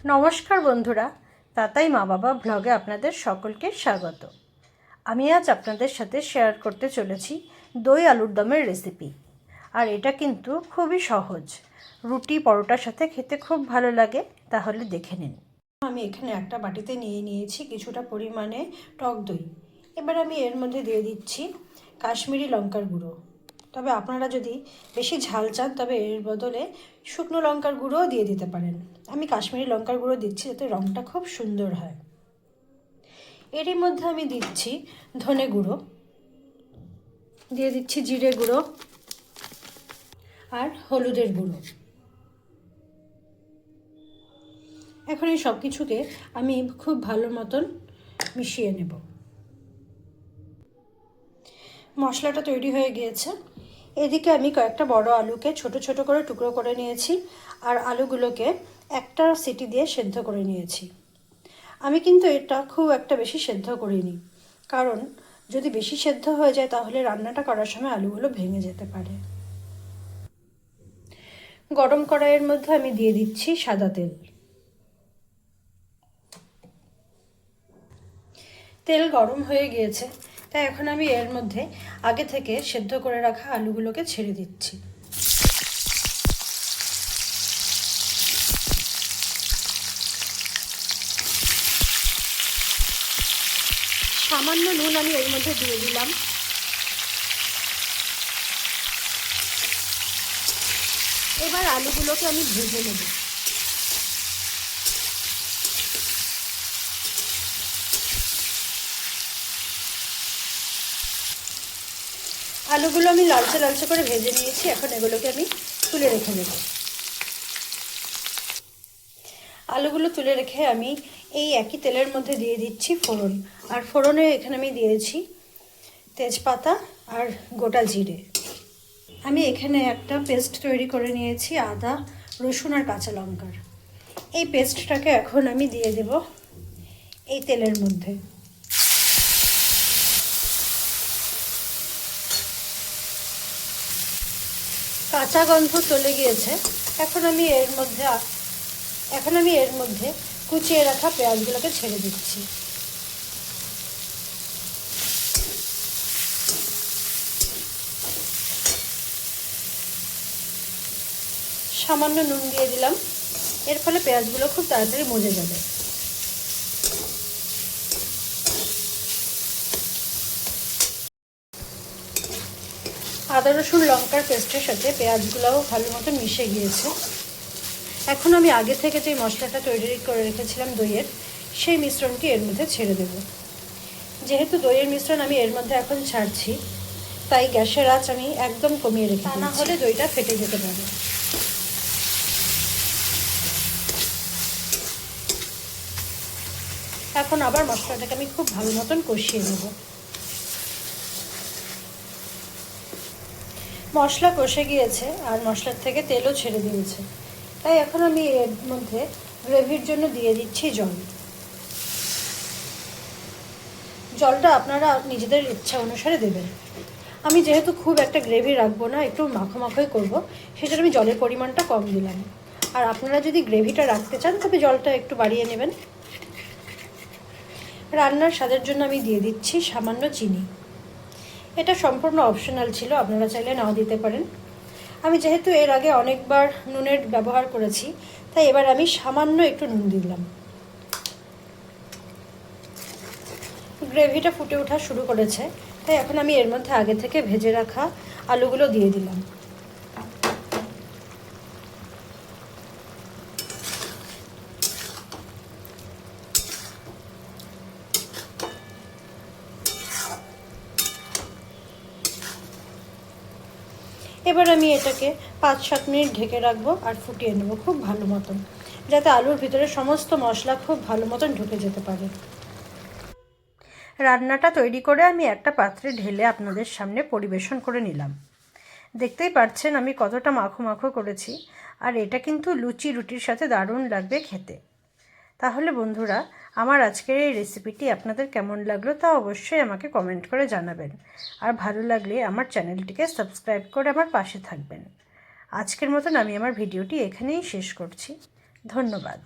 নমস্কার বন্ধুরা, তাতাই মা বাবা ব্লগে আপনাদের সকলকে স্বাগত। আমি আজ আপনাদের সাথে শেয়ার করতে চলেছি দই আলুর দমের রেসিপি। আর এটা কিন্তু খুবই সহজ, রুটি পরোটার সাথে খেতে খুব ভালো লাগে। তাহলে দেখে নিন। আমি এখানে একটা বাটিতে নিয়েছি কিছুটা পরিমাণে টক দই। এবার আমি এর মধ্যে দিয়ে দিচ্ছি কাশ্মীরি লঙ্কার গুঁড়ো। তবে আপনারা যদি বেশি ঝাল চান তবে এর বদলে শুকনো লঙ্কার গুঁড়োও দিয়ে দিতে পারেন। আমি কাশ্মীরি লঙ্কার গুঁড়ো দিচ্ছি যাতে রঙটা খুব সুন্দর হয়। এরই মধ্যে আমি দিচ্ছি ধনে গুঁড়ো, দিয়ে দিচ্ছি জিরে গুঁড়ো আর হলুদের গুঁড়ো। এখন এই সব কিছুকে আমি খুব ভালো মতন মিশিয়ে নেব। মশলাটা তৈরি হয়ে গিয়েছে। এদিকে আমি কয়েকটা বড় আলুকে ছোট ছোট করে টুকরো করে নিয়েছি আর আলুগুলোকে একটা সিটি দিয়ে সেদ্ধ করে নিয়েছি। আমি কিন্তু এটা খুব একটা বেশি সেদ্ধ করিনি, কারণ যদি বেশি সেদ্ধ হয়ে যায় তাহলে রান্নাটা করার সময় আলুগুলো ভেঙে যেতে পারে। গরম কড়াইয়ের মধ্যে আমি দিয়ে দিচ্ছি সাদা তেল। তেল গরম হয়ে গিয়েছে, তাই এখন আমি এর মধ্যে আগে থেকে সেদ্ধ করে রাখা আলুগুলোকে ছেড়ে দিচ্ছি। সামান্য নুন আমি এর মধ্যে দিয়ে দিলাম। এবার আলুগুলোকে আমি ভেজে নেব। আলুগুলো আমি লালচে লালচে করে ভেজে নিয়েছি। এখন এগুলোকে আমি তুলে রেখে দেব। আলুগুলো তুলে রেখে আমি এই একই তেলের মধ্যে দিয়ে দিচ্ছি ফোড়ন। আর ফোড়নে এখানে আমি দিয়েছি তেজপাতা আর গোটা জিরে। আমি এখানে একটা পেস্ট তৈরি করে নিয়েছি আদা, রসুন আর কাঁচা লঙ্কার। এই পেস্টটাকে এখন আমি দিয়ে দেব এই তেলের মধ্যে। কাঁচা গন্ধ চলে গিয়েছে। এখন আমি এর মধ্যে কুচিয়ে রাখা পেঁয়াজগুলোকে ছেড়ে দিচ্ছি। সামান্য নুন দিয়ে দিলাম, এর ফলে পেঁয়াজগুলো খুব তাড়াতাড়ি মজে যাবে। আদা রসুন লঙ্কার পেস্টের সাথে পেঁয়াজগুলোও ভালো মতো মিশে গিয়েছে। এখন আমি আগে থেকে যে মশলাটা তৈরি করে রেখেছিলাম দইয়ের, সেই মিশ্রণটি এর মধ্যে ছেড়ে দেব। যেহেতু দইয়ের মিশ্রণ আমি এর মধ্যে এখন ছাড়ছি, তাই গ্যাসের আঁচ আমি একদম কমিয়ে রেখে, তা না হলে দইটা ফেটে যেতে পারে। এখন আবার মশলাটাকে আমি খুব ভালো মতন কষিয়ে নেব। মশলা কষে গিয়েছে আর মশলার থেকে তেলও ছেড়ে দিয়েছে, তাই এখন আমি এর মধ্যে গ্রেভির জন্য দিয়ে দিচ্ছি জল। জলটা আপনারা নিজেদের ইচ্ছা অনুসারে দেবেন। আমি যেহেতু খুব একটা গ্রেভি রাখবো না, একটু মাখো মাখোই করবো, সেজন্য আমি জলের পরিমাণটা কম দিলাম। আর আপনারা যদি গ্রেভিটা রাখতে চান তবে জলটা একটু বাড়িয়ে নেবেন। রান্নার স্বাদের জন্য আমি দিয়ে দিচ্ছি সামান্য চিনি। এটা সম্পূর্ণ অপশনাল ছিল, আপনারা চাইলে নাও দিতে পারেন। আমি যেহেতু এর আগে অনেকবার নুনের ব্যবহার করেছি, তাই এবার আমি সামান্য একটু নুন দিলাম। গ্রেভিটা ফুটে ওঠা শুরু করেছে, তাই এখন আমি এর মধ্যে আগে থেকে ভেজে রাখা আলুগুলো দিয়ে দিলাম। এবার আমি এটাকে 5-7 মিনিট ঢেকে রাখবো আর ফুটিয়ে নেবো খুব ভালো মতন, যাতে আলুর ভিতরে সমস্ত মশলা খুব ভালো মতন ঢুকে যেতে পারে। রান্নাটা তৈরি করে আমি একটা পাত্রে ঢেলে আপনাদের সামনে পরিবেশন করে নিলাম। দেখতেই পাচ্ছেন আমি কতটা মাখো মাখো করেছি, আর এটা কিন্তু লুচি রুটির সাথে দারুণ লাগবে খেতে। তাহলে বন্ধুরা, আমার আজকের এই রেসিপিটি আপনাদের কেমন লাগলো তা অবশ্যই আমাকে কমেন্ট করে জানাবেন। আর ভালো লাগলে আমার চ্যানেলটিকে সাবস্ক্রাইব করে আমার পাশে থাকবেন। আজকের মতন আমি আমার ভিডিওটি এখানেই শেষ করছি। ধন্যবাদ।